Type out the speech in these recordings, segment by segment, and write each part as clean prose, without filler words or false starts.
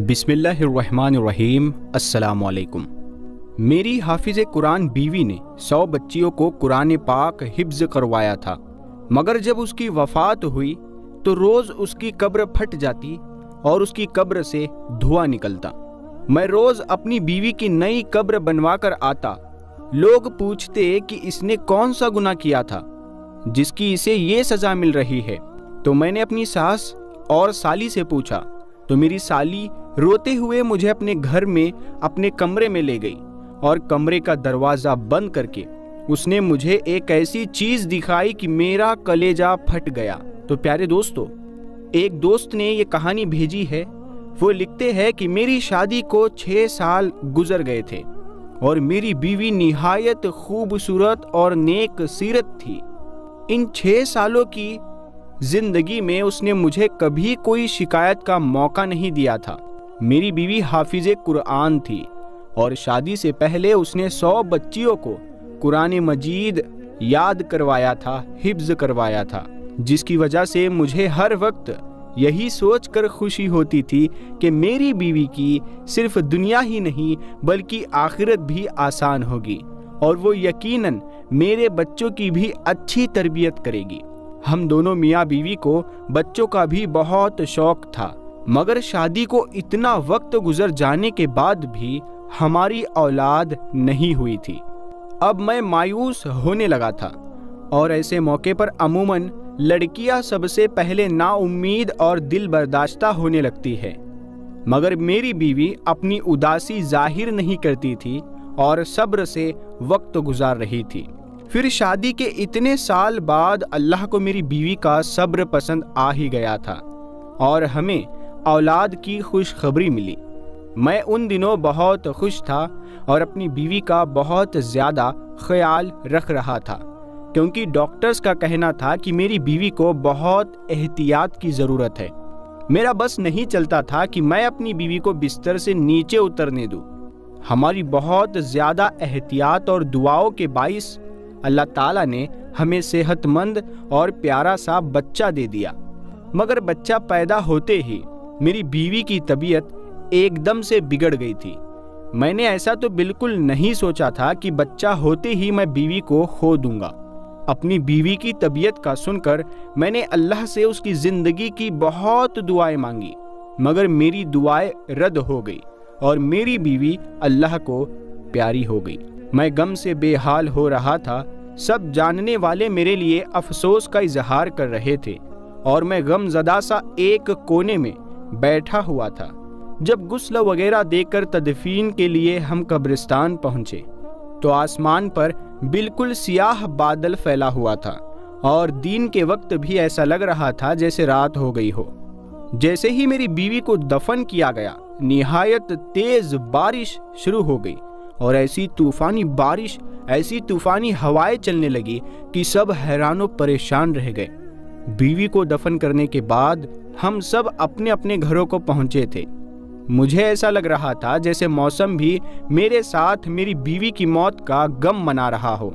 بسم اللہ الرحمن الرحیم۔ السلام علیکم۔ میری حافظ قرآن بیوی نے 100 بچیوں کو قرآن پاک حفظ کروایا تھا، مگر جب اس کی وفات ہوئی تو روز اس کی قبر پھٹ جاتی اور اس کی قبر سے دھواں نکلتا۔ میں روز اپنی بیوی کی نئی قبر بنوا کر آتا۔ لوگ پوچھتے کہ اس نے کون سا گناہ کیا تھا جس کی اسے یہ سزا مل رہی ہے، تو میں نے اپنی ساس اور سالی سے پوچھا تو میری سالی روتے ہوئے مجھے اپنے گھر میں اپنے کمرے میں لے گئی اور کمرے کا دروازہ بند کر کے اس نے مجھے ایک ایسی چیز دکھائی کہ میرا کلیجہ پھٹ گیا۔ تو پیارے دوستو، ایک دوست نے یہ کہانی بھیجی ہے۔ وہ لکھتے ہیں کہ میری شادی کو 6 سال گزر گئے تھے اور میری بیوی نہایت خوبصورت اور نیک سیرت تھی۔ ان 6 سالوں کی زندگی میں اس نے مجھے کبھی کوئی شکایت کا موقع نہیں دیا تھا۔ میری بیوی حافظ قرآن تھی اور شادی سے پہلے اس نے 100 بچیوں کو قرآن مجید یاد کروایا تھا، حفظ کروایا تھا، جس کی وجہ سے مجھے ہر وقت یہی سوچ کر خوشی ہوتی تھی کہ میری بیوی کی صرف دنیا ہی نہیں بلکہ آخرت بھی آسان ہوگی اور وہ یقیناً میرے بچوں کی بھی اچھی تربیت کرے گی۔ ہم دونوں میاں بیوی کو بچوں کا بھی بہت شوق تھا، مگر شادی کو اتنا وقت گزر جانے کے بعد بھی ہماری اولاد نہیں ہوئی تھی۔ اب میں مایوس ہونے لگا تھا اور ایسے موقع پر عموماً لڑکیاں سب سے پہلے نا امید اور دل برداشتہ ہونے لگتی ہے، مگر میری بیوی اپنی اداسی ظاہر نہیں کرتی تھی اور صبر سے وقت گزار رہی تھی۔ پھر شادی کے اتنے سال بعد اللہ کو میری بیوی کا صبر پسند آ ہی گیا تھا اور ہمیں اولاد کی خوشخبری ملی۔ میں ان دنوں بہت خوش تھا اور اپنی بیوی کا بہت زیادہ خیال رکھ رہا تھا، کیونکہ ڈاکٹرز کا کہنا تھا کہ میری بیوی کو بہت احتیاط کی ضرورت ہے۔ میرا بس نہیں چلتا تھا کہ میں اپنی بیوی کو بستر سے نیچے اترنے دوں۔ ہماری بہت زیادہ احتیاط اور دعاؤں کے باعث اللہ تعالیٰ نے ہمیں صحت مند اور پیارا سا بچہ دے دیا، مگر بچہ پیدا ہوتے ہی میری بیوی کی طبیعت ایک دم سے بگڑ گئی تھی۔ میں نے ایسا تو بالکل نہیں سوچا تھا کہ بچہ ہوتے ہی میں بیوی کو کھو دوں گا۔ اپنی بیوی کی طبیعت کا سن کر میں نے اللہ سے اس کی زندگی کی بہت دعائیں مانگی، مگر میری دعائیں رد ہو گئی اور میری بیوی اللہ کو پیاری ہو گئی۔ میں غم سے بے حال ہو رہا تھا۔ سب جاننے والے میرے لیے افسوس کا اظہار کر رہے تھے اور میں غم زدہ سا ایک کونے میں بیٹھا ہوا تھا۔ جب غسل وغیرہ دے کر تدفین کے لیے ہم قبرستان پہنچے تو آسمان پر بالکل سیاہ بادل پھیلا ہوا تھا اور دن کے وقت بھی ایسا لگ رہا تھا جیسے رات ہو گئی ہو۔ جیسے ہی میری بیوی کو دفن کیا گیا، نہایت تیز بارش شروع ہو گئی اور ایسی طوفانی بارش، ایسی طوفانی ہوائیں چلنے لگی کہ سب حیران و پریشان رہ گئے۔ بیوی کو دفن کرنے کے بعد ہم سب اپنے اپنے گھروں کو پہنچے تھے۔ مجھے ایسا لگ رہا تھا جیسے موسم بھی میرے ساتھ میری بیوی کی موت کا غم منا رہا ہو۔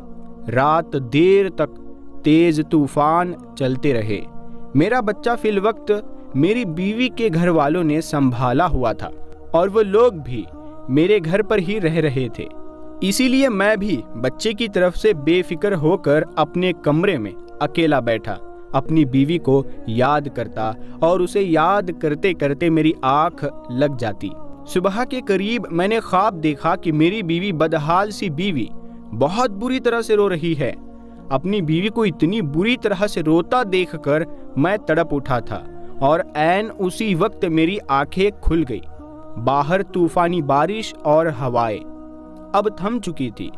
رات دیر تک تیز طوفان چلتے رہے۔ میرا بچہ فی الوقت میری بیوی کے گھر والوں نے سنبھالا ہوا تھا اور وہ لوگ بھی میرے گھر پر ہی رہ رہے تھے، اسی لیے میں بھی بچے کی طرف سے بے فکر ہو کر اپنے کمرے میں اکیلا بیٹھا، اپنی بیوی کو یاد کرتا اور اسے یاد کرتے کرتے میری آنکھ لگ جاتی۔ صبح کے قریب میں نے خواب دیکھا کہ میری بیوی، بدحال سی بیوی، بہت بری طرح سے رو رہی ہے۔ اپنی بیوی کو اتنی بری طرح سے روتا دیکھ کر میں تڑپ اٹھا تھا اور عین اسی وقت میری آنکھیں کھل گئی۔ باہر طوفانی بارش اور ہوائیں اب تھم چکی تھی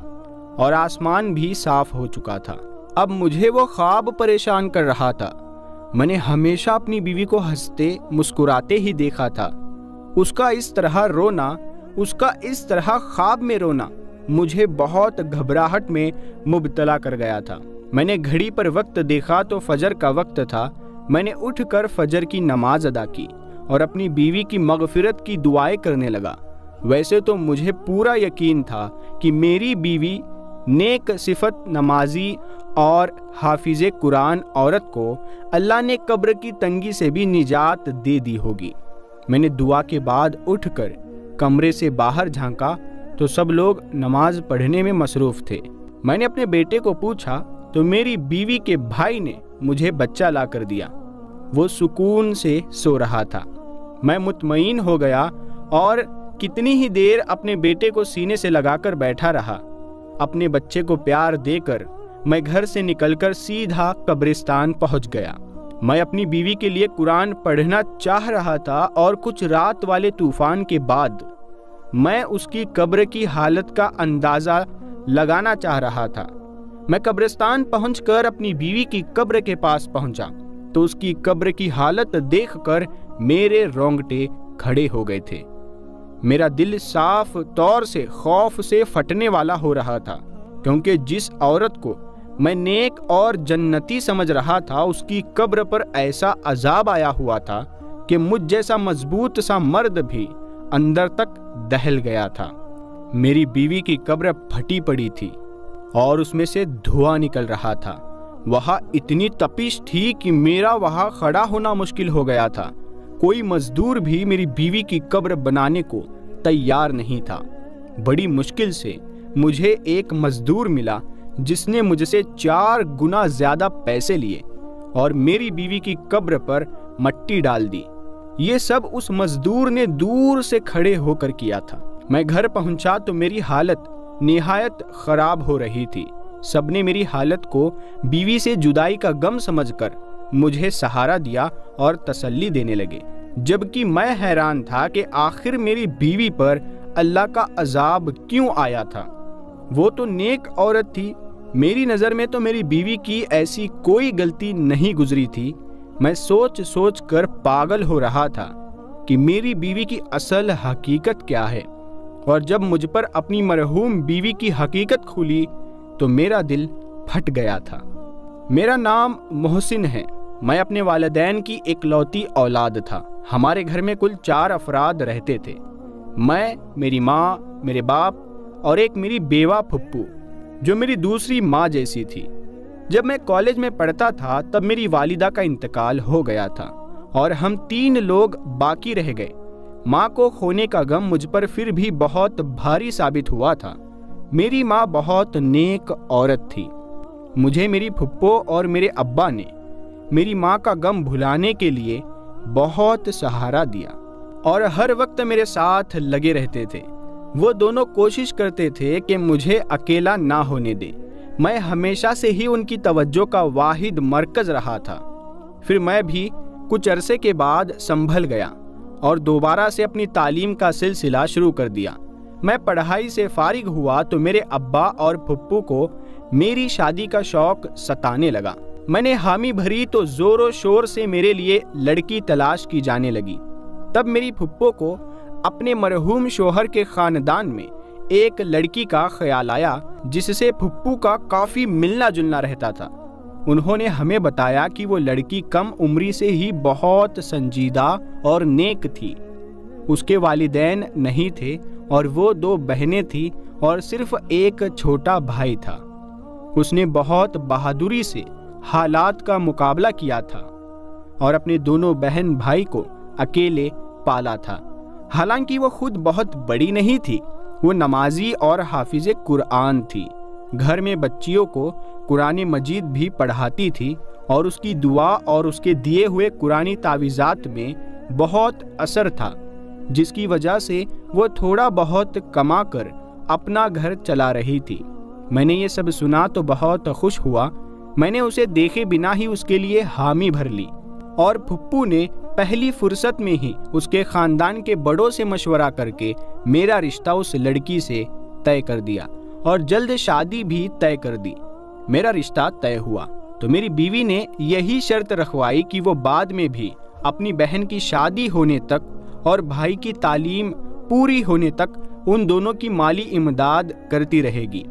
اور آسمان بھی صاف ہو چکا تھا۔ اب مجھے وہ خواب پریشان کر رہا تھا۔ میں نے ہمیشہ اپنی بیوی کو ہنستے مسکراتے ہی دیکھا تھا۔ اس کا اس طرح رونا، اس کا اس طرح خواب میں رونا مجھے بہت گھبراہٹ میں مبتلا کر گیا تھا۔ میں نے گھڑی پر وقت دیکھا تو فجر کا وقت تھا۔ میں نے اٹھ کر فجر کی نماز ادا کی اور اپنی بیوی کی مغفرت کی دعائیں کرنے لگا۔ ویسے تو مجھے پورا یقین تھا کہ میری بیوی نیک صفت، نمازی اور حافظ قرآن عورت کو اللہ نے قبر کی تنگی سے بھی نجات دے دی ہوگی، میں نے دعا کے بعد اٹھ کر کمرے سے باہر جھانکا تو سب لوگ نماز پڑھنے میں مصروف تھے۔ میں نے اپنے بیٹے کو پوچھا تو میری بیوی کے بھائی نے مجھے بچہ لا کر دیا۔ وہ سکون سے سو رہا تھا۔ میں مطمئن ہو گیا اور کتنی ہی دیر اپنے بیٹے کو سینے سے لگا کر بیٹھا رہا۔ اپنے بچے کو پیار دے کر میں گھر سے نکل کر سیدھا قبرستان پہنچ گیا۔ میں اپنی بیوی کے لیے قرآن پڑھنا چاہ رہا تھا اور کچھ رات والے طوفان کے بعد میں اس کی قبر کی حالت کا اندازہ لگانا چاہ رہا تھا۔ میں قبرستان پہنچ کر اپنی بیوی کی قبر کے پاس پہنچا تو اس کی قبر کی حالت دیکھ کر میرے رونگٹے کھڑے ہو گئے تھے۔ میرا دل صاف طور سے خوف سے پھٹنے والا ہو رہا تھا، کیونکہ جس عورت کو میں نیک اور جنتی سمجھ رہا تھا اس کی قبر پر ایسا عذاب آیا ہوا تھا کہ مجھ جیسا مضبوط سا مرد بھی اندر تک دہل گیا تھا۔ میری بیوی کی قبر پھٹی پڑی تھی اور اس میں سے دھواں نکل رہا تھا۔ وہاں اتنی تپش تھی کہ میرا وہاں کھڑا ہونا مشکل ہو گیا تھا۔ کوئی مزدور بھی میری بیوی کی قبر بنانے کو تیار نہیں تھا۔ بڑی مشکل سے مجھے ایک مزدور ملا جس نے مجھ سے 4 گنا زیادہ پیسے لیے اور میری بیوی کی قبر پر مٹی ڈال دی۔ یہ سب اس مزدور نے دور سے کھڑے ہو کر کیا تھا۔ میں گھر پہنچا تو میری حالت نہایت خراب ہو رہی تھی۔ سب نے میری حالت کو بیوی سے جدائی کا غم سمجھ کر مجھے سہارا دیا اور تسلی دینے لگے، جبکہ میں حیران تھا کہ آخر میری بیوی پر اللہ کا عذاب کیوں آیا تھا۔ وہ تو نیک عورت تھی۔ میری نظر میں تو میری بیوی کی ایسی کوئی غلطی نہیں گزری تھی۔ میں سوچ سوچ کر پاگل ہو رہا تھا کہ میری بیوی کی اصل حقیقت کیا ہے، اور جب مجھ پر اپنی مرحوم بیوی کی حقیقت کھلی تو میرا دل پھٹ گیا تھا۔ میرا نام محسن ہے۔ میں اپنے والدین کی اکلوتی اولاد تھا۔ ہمارے گھر میں کل 4 افراد رہتے تھے، میں، میری ماں، میرے باپ اور ایک میری بیوہ پھپھو جو میری دوسری ماں جیسی تھی۔ جب میں کالج میں پڑھتا تھا تب میری والدہ کا انتقال ہو گیا تھا اور ہم 3 لوگ باقی رہ گئے۔ ماں کو کھونے کا غم مجھ پر پھر بھی بہت بھاری ثابت ہوا تھا۔ میری ماں بہت نیک عورت تھی۔ مجھے میری پھپھو اور میرے ابا نے میری ماں کا غم بھلانے کے لیے بہت سہارا دیا اور ہر وقت میرے ساتھ لگے رہتے تھے۔ وہ دونوں کوشش کرتے تھے کہ مجھے اکیلا نہ ہونے دیں۔ میں ہمیشہ سے ہی ان کی توجہ کا واحد مرکز رہا تھا۔ پھر میں بھی کچھ عرصے کے بعد سنبھل گیا اور دوبارہ سے اپنی تعلیم کا سلسلہ شروع کر دیا۔ میں پڑھائی سے فارغ ہوا تو میرے ابا اور پھپھو کو میری شادی کا شوق ستانے لگا۔ میں نے حامی بھری تو زور و شور سے میرے لیے لڑکی تلاش کی جانے لگی۔ تب میری پھپھو کو اپنے مرحوم شوہر کے خاندان میں ایک لڑکی کا خیال آیا جس سے پھپھو کا کافی ملنا جلنا رہتا تھا۔ انہوں نے ہمیں بتایا کہ وہ لڑکی کم عمری سے ہی بہت سنجیدہ اور نیک تھی۔ اس کے والدین نہیں تھے اور وہ 2 بہنیں تھیں اور صرف ایک چھوٹا بھائی تھا۔ اس نے بہت بہادری سے حالات کا مقابلہ کیا تھا اور اپنے دونوں بہن بھائی کو اکیلے پالا تھا۔ حالانکہ وہ خود بہت بڑی نہیں تھی، وہ نمازی اور حافظ قرآن تھی۔ گھر میں بچیوں کو قرآن مجید بھی پڑھاتی تھی اور اس کی دعا اور اس کے دیے ہوئے قرآنی تعویذات میں بہت اثر تھا، جس کی وجہ سے وہ تھوڑا بہت کما کر اپنا گھر چلا رہی تھی۔ میں نے یہ سب سنا تو بہت خوش ہوا۔ میں نے اسے دیکھے بنا ہی اس کے لیے حامی بھر لی اور پھپھو نے پہلی فرصت میں ہی اس کے خاندان کے بڑوں سے مشورہ کر کے میرا رشتہ اس لڑکی سے طے کر دیا اور جلد شادی بھی طے کر دی۔ میرا رشتہ طے ہوا تو میری بیوی نے یہی شرط رکھوائی کہ وہ بعد میں بھی اپنی بہن کی شادی ہونے تک اور بھائی کی تعلیم پوری ہونے تک ان دونوں کی مالی امداد کرتی رہے گی۔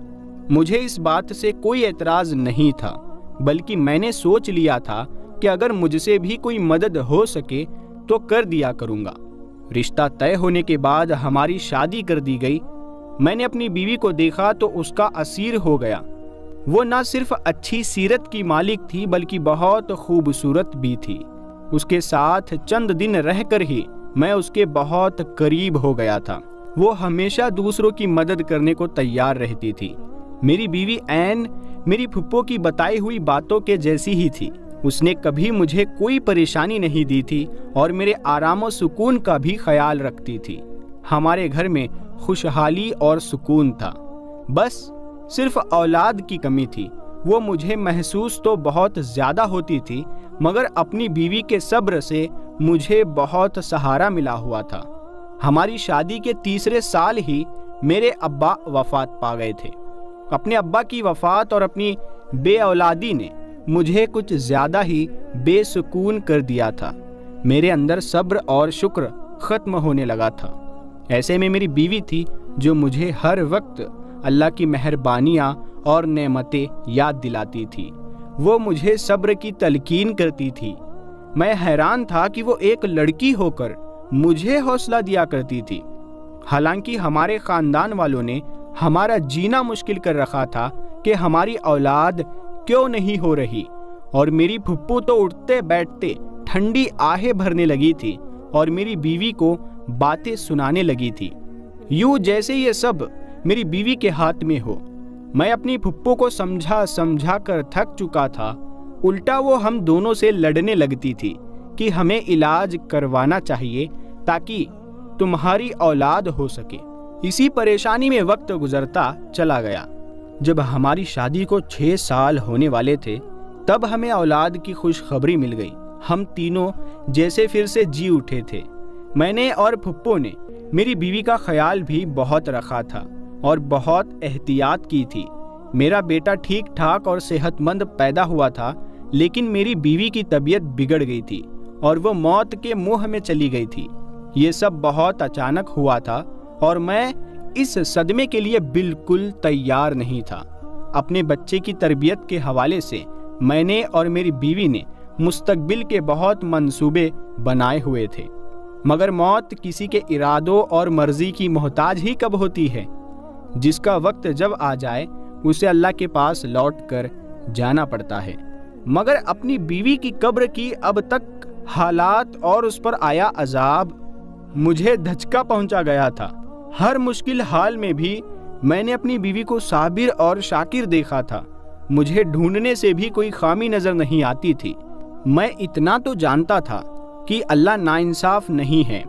مجھے اس بات سے کوئی اعتراض نہیں تھا، بلکہ میں نے سوچ لیا تھا کہ اگر مجھ سے بھی کوئی مدد ہو سکے تو کر دیا کروں گا۔ رشتہ طے ہونے کے بعد ہماری شادی کر دی گئی۔ میں نے اپنی بیوی کو دیکھا تو اس کا اسیر ہو گیا۔ وہ نہ صرف اچھی سیرت کی مالک تھی بلکہ بہت خوبصورت بھی تھی۔ اس کے ساتھ چند دن رہ کر ہی میں اس کے بہت قریب ہو گیا تھا۔ وہ ہمیشہ دوسروں کی مدد کرنے کو تیار رہتی تھی۔ میری بیوی عین میری پھپھو کی بتائی ہوئی باتوں کے جیسی ہی تھی۔ اس نے کبھی مجھے کوئی پریشانی نہیں دی تھی اور میرے آرام و سکون کا بھی خیال رکھتی تھی۔ ہمارے گھر میں خوشحالی اور سکون تھا، بس صرف اولاد کی کمی تھی۔ وہ مجھے محسوس تو بہت زیادہ ہوتی تھی، مگر اپنی بیوی کے صبر سے مجھے بہت سہارا ملا ہوا تھا۔ ہماری شادی کے تیسرے سال ہی میرے ابا وفات پا گئے تھے۔ اپنے ابا کی وفات اور اپنی بے اولادی نے مجھے کچھ زیادہ ہی بے سکون کر دیا تھا۔ میرے اندر صبر اور شکر ختم ہونے لگا تھا۔ ایسے میں میری بیوی تھی جو مجھے ہر وقت اللہ کی مہربانیاں اور نعمتیں یاد دلاتی تھی۔ وہ مجھے صبر کی تلقین کرتی تھی۔ میں حیران تھا کہ وہ ایک لڑکی ہو کر مجھے حوصلہ دیا کرتی تھی۔ حالانکہ ہمارے خاندان والوں نے ہمارا جینا مشکل کر رکھا تھا کہ ہماری اولاد کیوں نہیں ہو رہی، اور میری پھپھو تو اٹھتے بیٹھتے ٹھنڈی آہیں بھرنے لگی تھی اور میری بیوی کو باتیں سنانے لگی تھی، یوں جیسے یہ سب میری بیوی کے ہاتھ میں ہو۔ میں اپنی پھپھو کو سمجھا کر تھک چکا تھا، الٹا وہ ہم دونوں سے لڑنے لگتی تھی کہ ہمیں علاج کروانا چاہیے تاکہ تمہاری اولاد ہو سکے۔ اسی پریشانی میں وقت گزرتا چلا گیا۔ جب ہماری شادی کو 6 سال ہونے والے تھے، تب ہمیں اولاد کی خوشخبری مل گئی۔ ہم تینوں جیسے پھر سے جی اٹھے تھے۔ میں نے اور پھپھو نے میری بیوی کا خیال بھی بہت رکھا تھا اور بہت احتیاط کی تھی۔ میرا بیٹا ٹھیک ٹھاک اور صحت مند پیدا ہوا تھا، لیکن میری بیوی کی طبیعت بگڑ گئی تھی اور وہ موت کے منہ میں چلی گئی تھی۔ یہ سب بہت اچانک ہوا تھا اور میں اس صدمے کے لیے بالکل تیار نہیں تھا۔ اپنے بچے کی تربیت کے حوالے سے میں نے اور میری بیوی نے مستقبل کے بہت منصوبے بنائے ہوئے تھے، مگر موت کسی کے ارادوں اور مرضی کی محتاج ہی کب ہوتی ہے؟ جس کا وقت جب آ جائے اسے اللہ کے پاس لوٹ کر جانا پڑتا ہے۔ مگر اپنی بیوی کی قبر کی اب تک حالات اور اس پر آیا عذاب مجھے دھچکا پہنچا گیا تھا۔ ہر مشکل حال میں بھی میں نے اپنی بیوی کو صابر اور شاکر دیکھا تھا۔ مجھے ڈھونڈنے سے بھی کوئی خامی نظر نہیں آتی تھی۔ میں اتنا تو جانتا تھا کہ اللہ ناانصاف نہیں ہے۔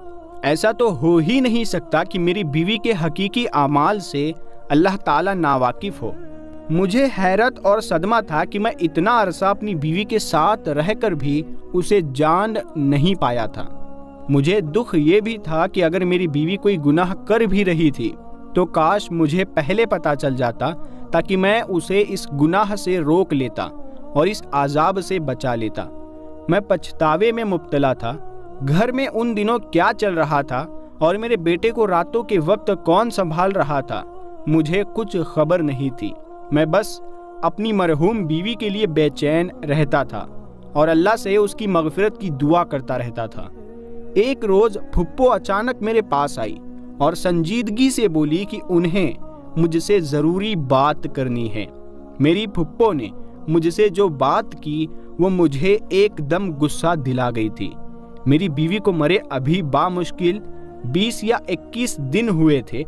ایسا تو ہو ہی نہیں سکتا کہ میری بیوی کے حقیقی اعمال سے اللہ تعالیٰ ناواقف ہو۔ مجھے حیرت اور صدمہ تھا کہ میں اتنا عرصہ اپنی بیوی کے ساتھ رہ کر بھی اسے جان نہیں پایا تھا۔ مجھے دکھ یہ بھی تھا کہ اگر میری بیوی کوئی گناہ کر بھی رہی تھی تو کاش مجھے پہلے پتہ چل جاتا تاکہ میں اسے اس گناہ سے روک لیتا اور اس عذاب سے بچا لیتا۔ میں پچھتاوے میں مبتلا تھا۔ گھر میں ان دنوں کیا چل رہا تھا اور میرے بیٹے کو راتوں کے وقت کون سنبھال رہا تھا، مجھے کچھ خبر نہیں تھی۔ میں بس اپنی مرحوم بیوی کے لیے بے چین رہتا تھا اور اللہ سے اس کی مغفرت کی دعا کرتا رہتا تھا۔ ایک روز پھپھو اچانک میرے پاس آئی اور سنجیدگی سے بولی کہ انہیں مجھ سے ضروری بات کرنی ہے۔ میری پھپھو نے مجھ سے جو بات کی وہ مجھے ایک دم غصہ دلا گئی تھی۔ میری بیوی کو مرے ابھی بامشکل 20 یا 21 دن ہوئے تھے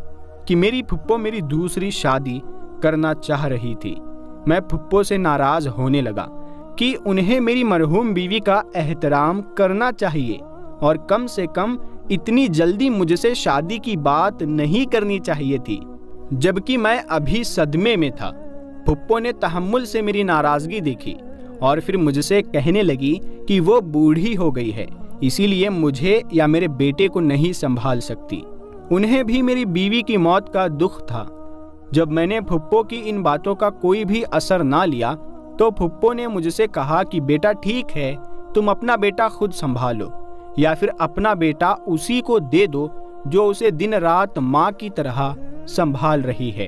کہ میری پھپھو میری دوسری شادی کرنا چاہ رہی تھی۔ میں پھپھو سے ناراض ہونے لگا کہ انہیں میری مرحوم بیوی کا احترام کرنا چاہیے اور کم سے کم اتنی جلدی مجھ سے شادی کی بات نہیں کرنی چاہیے تھی، جبکہ میں ابھی صدمے میں تھا۔ پھپھو نے تحمل سے میری ناراضگی دیکھی اور پھر مجھ سے کہنے لگی کہ وہ بوڑھی ہو گئی ہے، اسی لیے مجھے یا میرے بیٹے کو نہیں سنبھال سکتی۔ انہیں بھی میری بیوی کی موت کا دکھ تھا۔ جب میں نے پھپھو کی ان باتوں کا کوئی بھی اثر نہ لیا تو پھپھو نے مجھ سے کہا کہ بیٹا ٹھیک ہے، تم اپنا بیٹا خود سنبھالو، یا پھر اپنا بیٹا اسی کو دے دو جو اسے دن رات ماں کی طرح سنبھال رہی ہے۔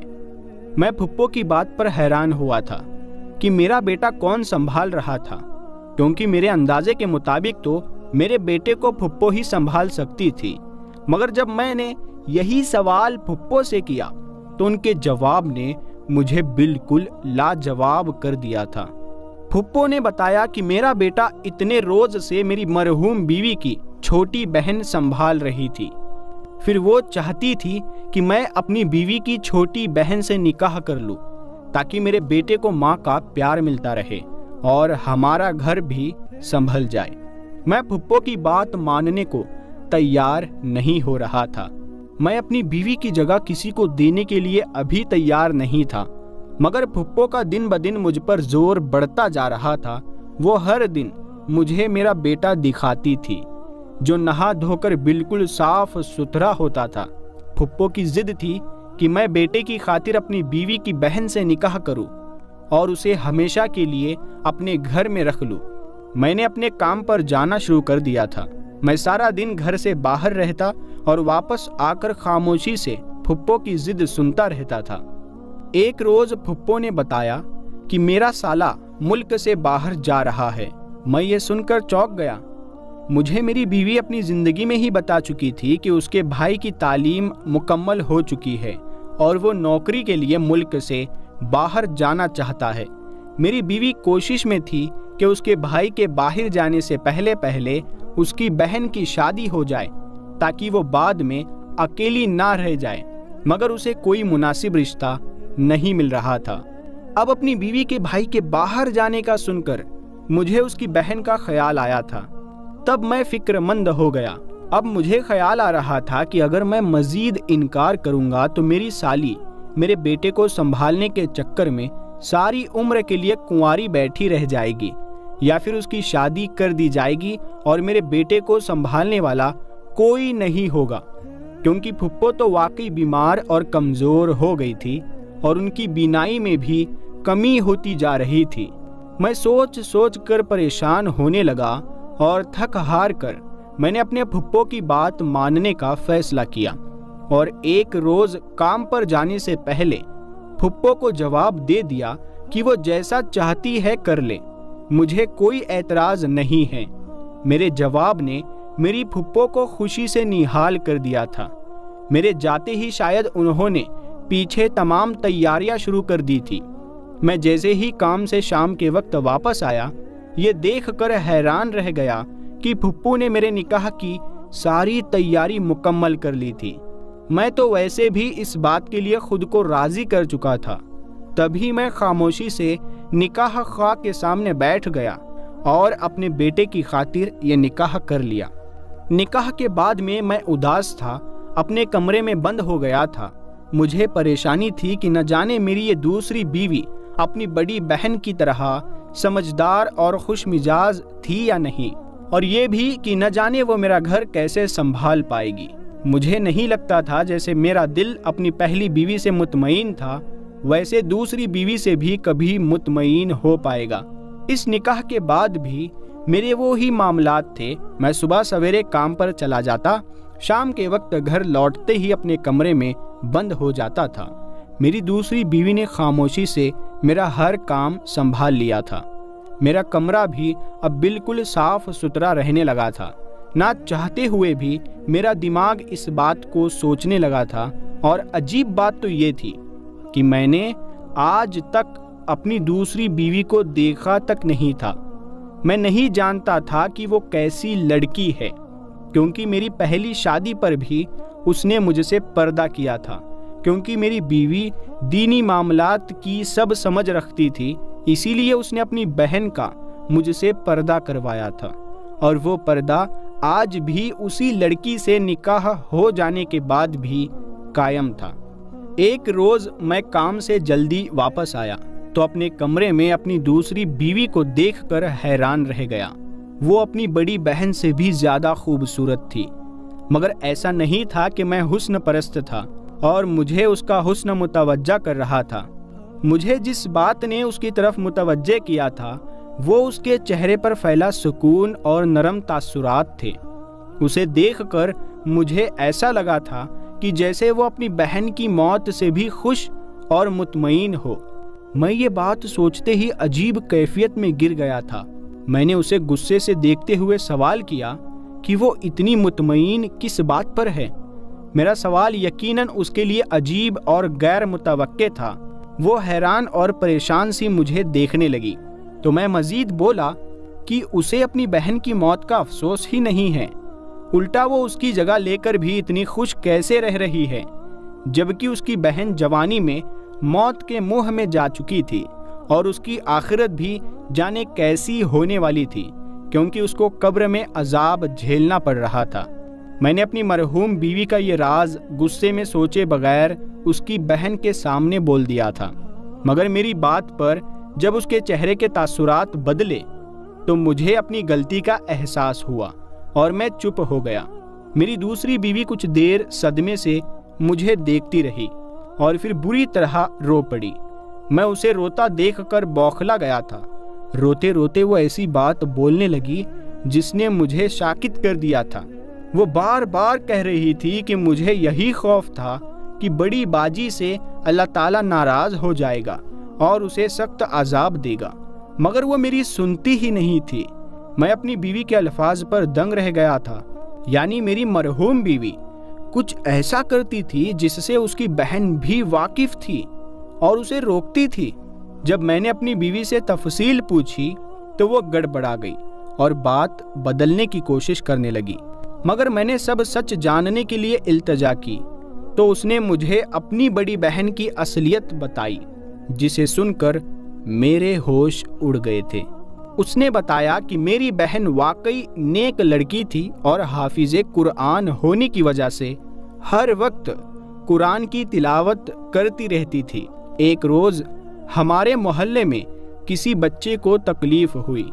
میں پھپھو کی بات پر حیران ہوا تھا کہ میرا بیٹا کون سنبھال رہا تھا، کیونکہ میرے اندازے کے مطابق تو میرے بیٹے کو پھپھو ہی سنبھال سکتی تھی۔ مگر جب میں نے یہی سوال پھپھو سے کیا تو ان کے جواب نے مجھے بالکل لاجواب کر دیا تھا۔ پھپھو نے بتایا کہ میرا بیٹا اتنے روز سے میری مرحوم بیوی کی چھوٹی بہن سنبھال رہی تھی۔ پھر وہ چاہتی تھی کہ میں اپنی بیوی کی چھوٹی بہن سے نکاح کر لوں تاکہ میرے بیٹے کو ماں کا پیار ملتا رہے اور ہمارا گھر بھی سنبھل جائے۔ میں پھپھو کی بات ماننے کو تیار نہیں ہو رہا تھا۔ میں اپنی بیوی کی جگہ کسی کو دینے کے لیے ابھی تیار نہیں تھا، مگر پھپھو کا دن بدن مجھ پر زور بڑھتا جا رہا تھا۔ وہ ہر دن مجھے میرا بیٹا دکھاتی تھی جو نہا دھو کر بالکل صاف ستھرا ہوتا تھا۔ پھپھو کی ضد تھی کہ میں بیٹے کی خاطر اپنی بیوی کی بہن سے نکاح کروں اور اسے ہمیشہ کے لیے اپنے گھر میں رکھ لوں۔ میں نے اپنے کام پر جانا شروع کر دیا تھا۔ میں سارا دن گھر سے باہر رہتا اور واپس آ کر خاموشی سے پھپھو کی ضد سنتا رہتا تھا۔ ایک روز پھپھو نے بتایا کہ میرا سالہ ملک سے باہر جا رہا ہے۔ میں یہ سن کر چونک گیا۔ مجھے میری بیوی اپنی زندگی میں ہی بتا چکی تھی کہ اس کے بھائی کی تعلیم مکمل ہو چکی ہے اور وہ نوکری کے لیے ملک سے باہر جانا چاہتا ہے۔ میری بیوی کوشش میں تھی کہ اس کے بھائی کے باہر جانے سے پہلے اس کی بہن کی شادی ہو جائے تاکہ وہ بعد میں اکیلی نہ رہ جائے، مگر اسے کوئی مناسب رشتہ نہیں مل رہا تھا۔ اب اپنی بیوی کے بھائی کے باہر جانے کا سن کر مجھے اس کی بہن کا خیال آیا تھا۔ تب میں فکر مند ہو گیا۔ اب مجھے خیال آ رہا تھا کہ اگر میں مزید انکار کروں گا تو میری سالی میرے بیٹے کو سنبھالنے کے چکر میں ساری عمر کے لیے کنواری بیٹھی رہ جائے گی، یا پھر اس کی شادی کر دی جائے گی اور میرے بیٹے کو سنبھالنے والا کوئی نہیں ہوگا، کیونکہ پھپھو تو واقعی بیمار اور کمزور ہو گئی تھی اور ان کی بینائی میں بھی کمی ہوتی جا رہی تھی۔ میں سوچ کر پریشان ہونے لگا اور تھک ہار کر میں نے اپنے پھپھو کی بات ماننے کا فیصلہ کیا اور ایک روز کام پر جانے سے پہلے پھپھو کو جواب دے دیا کہ وہ جیسا چاہتی ہے کر لے، مجھے کوئی اعتراض نہیں ہے۔ میرے جواب نے میری پھپھو کو خوشی سے نہال کر دیا تھا۔ میرے جاتے ہی شاید انہوں نے پیچھے تمام تیاریاں شروع کر دی تھی۔ میں جیسے ہی کام سے شام کے وقت واپس آیا، یہ دیکھ کر حیران رہ گیا کہ پھپھو نے میرے نکاح کی ساری تیاری مکمل کر لی تھی۔ میں تو ویسے بھی اس بات کے لیے خود کو راضی کر چکا تھا۔ تبھی میں خاموشی سے نکاح خواہ کے سامنے بیٹھ گیا اور اپنے بیٹے کی خاطر یہ نکاح کر لیا۔ نکاح کے بعد میں اداس تھا، اپنے کمرے میں بند ہو گیا تھا۔ مجھے پریشانی تھی کہ نہ جانے میری یہ دوسری بیوی اپنی بڑی بہن کی طرح سمجھدار اور خوش مزاج تھی یا نہیں، اور یہ بھی کہ نہ جانے وہ میرا گھر کیسے سنبھال پائے گی۔ مجھے نہیں لگتا تھا جیسے میرا دل اپنی پہلی بیوی سے مطمئن تھا ویسے دوسری بیوی سے بھی کبھی مطمئن ہو پائے گا۔ اس نکاح کے بعد بھی میرے وہی معاملات تھے۔ میں صبح سویرے کام پر چلا جاتا، شام کے وقت گھر لوٹتے ہی اپنے کمرے میں بند ہو جاتا تھا۔ میری دوسری بیوی نے خاموشی سے میرا ہر کام سنبھال لیا تھا۔ میرا کمرہ بھی اب بالکل صاف ستھرا رہنے لگا تھا۔ نہ چاہتے ہوئے بھی میرا دماغ اس بات کو سوچنے لگا تھا، اور عجیب بات تو یہ تھی کہ میں نے آج تک اپنی دوسری بیوی کو دیکھا تک نہیں تھا۔ میں نہیں جانتا تھا کہ وہ کیسی لڑکی ہے، کیونکہ میری پہلی شادی پر بھی اس نے مجھ سے پردہ کیا تھا۔ کیونکہ میری بیوی دینی معاملات کی سب سمجھ رکھتی تھی، اسی لیے اس نے اپنی بہن کا مجھ سے پردہ کروایا تھا، اور وہ پردہ آج بھی اسی لڑکی سے نکاح ہو جانے کے بعد بھی قائم تھا۔ ایک روز میں کام سے جلدی واپس آیا تو اپنے کمرے میں اپنی دوسری بیوی کو دیکھ کر حیران رہ گیا۔ وہ اپنی بڑی بہن سے بھی زیادہ خوبصورت تھی، مگر ایسا نہیں تھا کہ میں حسن پرست تھا اور مجھے اس کا حسن متوجہ کر رہا تھا۔ مجھے جس بات نے اس کی طرف متوجہ کیا تھا وہ اس کے چہرے پر پھیلا سکون اور نرم تاثرات تھے۔ اسے دیکھ کر مجھے ایسا لگا تھا کہ جیسے وہ اپنی بہن کی موت سے بھی خوش اور مطمئن ہو۔ میں یہ بات سوچتے ہی عجیب کیفیت میں گر گیا تھا۔ میں نے اسے غصے سے دیکھتے ہوئے سوال کیا کہ وہ اتنی مطمئن کس بات پر ہے؟ میرا سوال یقیناً اس کے لیے عجیب اور غیر متوقع تھا۔ وہ حیران اور پریشان سی مجھے دیکھنے لگی تو میں مزید بولا کہ اسے اپنی بہن کی موت کا افسوس ہی نہیں ہے، الٹا وہ اس کی جگہ لے کر بھی اتنی خوش کیسے رہ رہی ہے، جبکہ اس کی بہن جوانی میں موت کے منہ میں جا چکی تھی اور اس کی آخرت بھی جانے کیسی ہونے والی تھی، کیونکہ اس کو قبر میں عذاب جھیلنا پڑ رہا تھا۔ میں نے اپنی مرحوم بیوی کا یہ راز غصے میں سوچے بغیر اس کی بہن کے سامنے بول دیا تھا، مگر میری بات پر جب اس کے چہرے کے تاثرات بدلے تو مجھے اپنی غلطی کا احساس ہوا اور میں چپ ہو گیا۔ میری دوسری بیوی کچھ دیر صدمے سے مجھے دیکھتی رہی اور پھر بری طرح رو پڑی۔ میں اسے روتا دیکھ کر بوکھلا گیا تھا۔ روتے روتے وہ ایسی بات بولنے لگی جس نے مجھے ساکت کر دیا تھا۔ وہ بار بار کہہ رہی تھی کہ مجھے یہی خوف تھا کہ بڑی باجی سے اللہ تعالیٰ ناراض ہو جائے گا اور اسے سخت عذاب دے گا، مگر وہ میری سنتی ہی نہیں تھی۔ میں اپنی بیوی کے الفاظ پر دنگ رہ گیا تھا، یعنی میری مرحوم بیوی کچھ ایسا کرتی تھی جس سے اس کی بہن بھی واقف تھی اور اسے روکتی تھی۔ جب میں نے اپنی بیوی سے تفصیل پوچھی تو وہ گڑبڑا گئی اور بات بدلنے کی کوشش کرنے لگی، مگر میں نے سب سچ جاننے کے لیے التجا کی تو اس نے مجھے اپنی بڑی بہن کی اصلیت بتائی، جسے سن کر میرے ہوش اڑ گئے تھے۔ اس نے بتایا کہ میری بہن واقعی نیک لڑکی تھی اور حافظ قرآن ہونے کی وجہ سے ہر وقت قرآن کی تلاوت کرتی رہتی تھی۔ ایک روز ہمارے محلے میں کسی بچے کو تکلیف ہوئی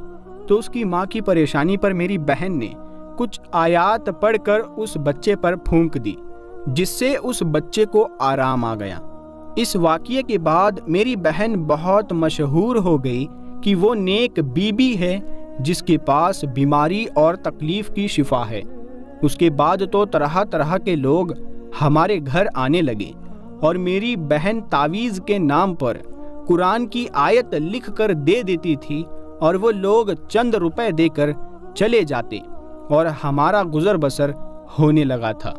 تو اس کی ماں کی پریشانی پر میری بہن نے کچھ آیات پڑھ کر اس بچے پر پھونک دی، جس سے اس بچے کو آرام آ گیا۔ اس واقعے کے بعد میری بہن بہت مشہور ہو گئی کہ وہ نیک بی بی ہے جس کے پاس بیماری اور تکلیف کی شفا ہے۔ اس کے بعد تو طرح طرح کے لوگ ہمارے گھر آنے لگے اور میری بہن تعویذ کے نام پر قرآن کی آیت لکھ کر دے دیتی تھی اور وہ لوگ چند روپے دے کر چلے جاتے اور ہمارا گزر بسر ہونے لگا تھا،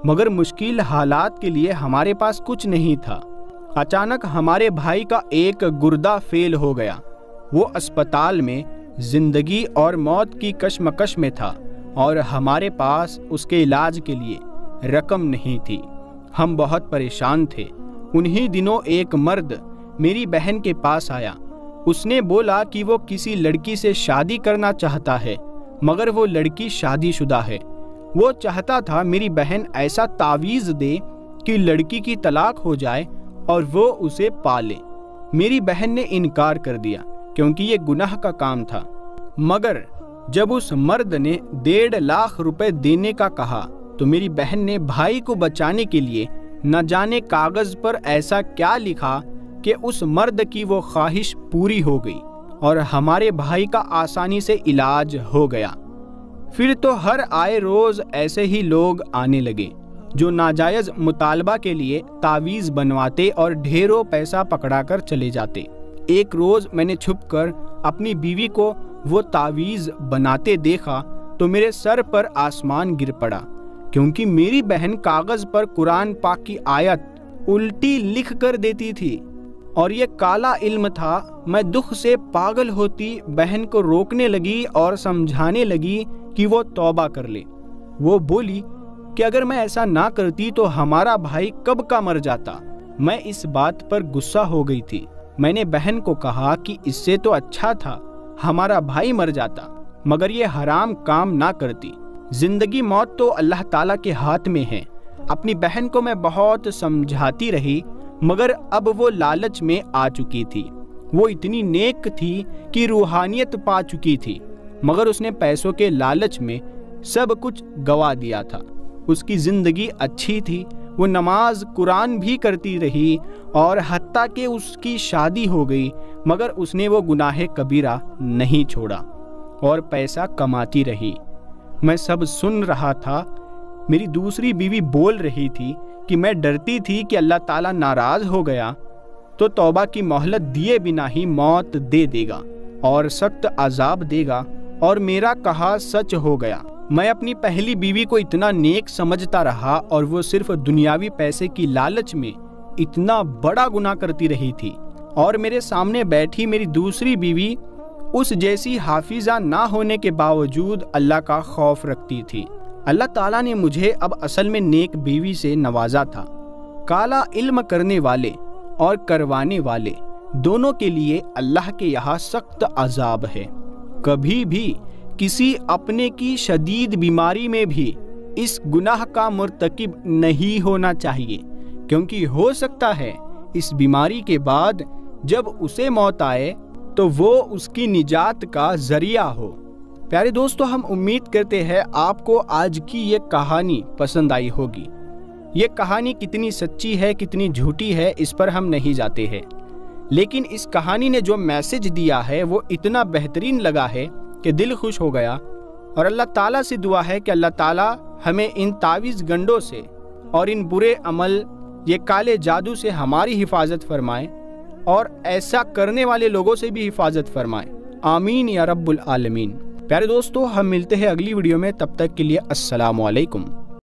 مگر مشکل حالات کے لیے ہمارے پاس کچھ نہیں تھا۔ اچانک ہمارے بھائی کا ایک گردہ فیل ہو گیا۔ وہ اسپتال میں زندگی اور موت کی کشمکش میں تھا اور ہمارے پاس اس کے علاج کے لیے رقم نہیں تھی۔ ہم بہت پریشان تھے۔ انہی دنوں ایک مرد میری بہن کے پاس آیا۔ اس نے بولا کہ وہ کسی لڑکی سے شادی کرنا چاہتا ہے، مگر وہ لڑکی شادی شدہ ہے۔ وہ چاہتا تھا میری بہن ایسا تعویذ دے کہ لڑکی کی طلاق ہو جائے اور وہ اسے پالے۔ میری بہن نے انکار کر دیا کیونکہ یہ گناہ کا کام تھا، مگر جب اس مرد نے 1.5 لاکھ روپے دینے کا کہا تو میری بہن نے بھائی کو بچانے کے لیے نہ جانے کاغذ پر ایسا کیا لکھا کہ اس مرد کی وہ خواہش پوری ہو گئی اور ہمارے بھائی کا آسانی سے علاج ہو گیا۔ پھر تو ہر آئے روز ایسے ہی لوگ آنے لگے جو ناجائز مطالبہ کے لیے تعویذ بنواتے اور ڈھیروں پیسہ پکڑا کر چلے جاتے۔ ایک روز میں نے چھپ کر اپنی بیوی کو وہ تعویذ بناتے دیکھا تو میرے سر پر آسمان گر پڑا، کیونکہ میری بہن کاغذ پر قرآن پاک کی آیت الٹی لکھ کر دیتی تھی اور یہ کالا علم تھا۔ میں دکھ سے پاگل ہوتی بہن کو روکنے لگی اور سمجھانے لگی کہ وہ توبہ کر لے۔ وہ بولی کہ اگر میں ایسا نہ کرتی تو ہمارا بھائی کب کا مر جاتا۔ میں اس بات پر غصہ ہو گئی تھی۔ میں نے بہن کو کہا کہ اس سے تو اچھا تھا ہمارا بھائی مر جاتا، مگر یہ حرام کام نہ کرتی۔ زندگی موت تو اللہ تعالیٰ کے ہاتھ میں ہے۔ اپنی بہن کو میں بہت سمجھاتی رہی، مگر اب وہ لالچ میں آ چکی تھی۔ وہ اتنی نیک تھی کہ روحانیت پا چکی تھی، مگر اس نے پیسوں کے لالچ میں سب کچھ گوا دیا تھا۔ اس کی زندگی اچھی تھی، وہ نماز قرآن بھی کرتی رہی اور حتیٰ کہ اس کی شادی ہو گئی، مگر اس نے وہ گناہ کبیرہ نہیں چھوڑا اور پیسہ کماتی رہی۔ میں سب سن رہا تھا۔ میری دوسری بیوی بول رہی تھی کہ میں ڈرتی تھی کہ اللہ تعالیٰ ناراض ہو گیا تو توبہ کی مہلت دیے بنا ہی موت دے دے گا اور سخت عذاب دے گا، اور میرا کہا سچ ہو گیا۔ میں اپنی پہلی بیوی کو اتنا نیک سمجھتا رہا اور وہ صرف دنیاوی پیسے کی لالچ میں اتنا بڑا گناہ کرتی رہی تھی، اور میرے سامنے بیٹھی میری دوسری بیوی اس جیسی حافظہ نہ ہونے کے باوجود اللہ کا خوف رکھتی تھی اللہ تعالیٰ نے مجھے اب اصل میں نیک بیوی سے نوازا تھا۔ کالا علم کرنے والے اور کروانے والے دونوں کے لیے اللہ کے یہاں سخت عذاب ہے۔ کبھی بھی کسی اپنے کی شدید بیماری میں بھی اس گناہ کا مرتکب نہیں ہونا چاہیے، کیونکہ ہو سکتا ہے اس بیماری کے بعد جب اسے موت آئے تو وہ اس کی نجات کا ذریعہ ہو۔ پیارے دوستو، ہم امید کرتے ہیں آپ کو آج کی یہ کہانی پسند آئی ہوگی۔ یہ کہانی کتنی سچی ہے کتنی جھوٹی ہے اس پر ہم نہیں جاتے ہیں، لیکن اس کہانی نے جو میسج دیا ہے وہ اتنا بہترین لگا ہے کہ دل خوش ہو گیا، اور اللہ تعالیٰ سے دعا ہے کہ اللہ تعالیٰ ہمیں ان تعویذ گنڈوں سے اور ان برے عمل، یہ کالے جادو سے ہماری حفاظت فرمائے، اور ایسا کرنے والے لوگوں سے بھی حفاظت فرمائے۔ آمین یا رب العالمین۔ پیارے دوستو، ہم ملتے ہیں اگلی ویڈیو میں، تب تک کے لیے السلام علیکم۔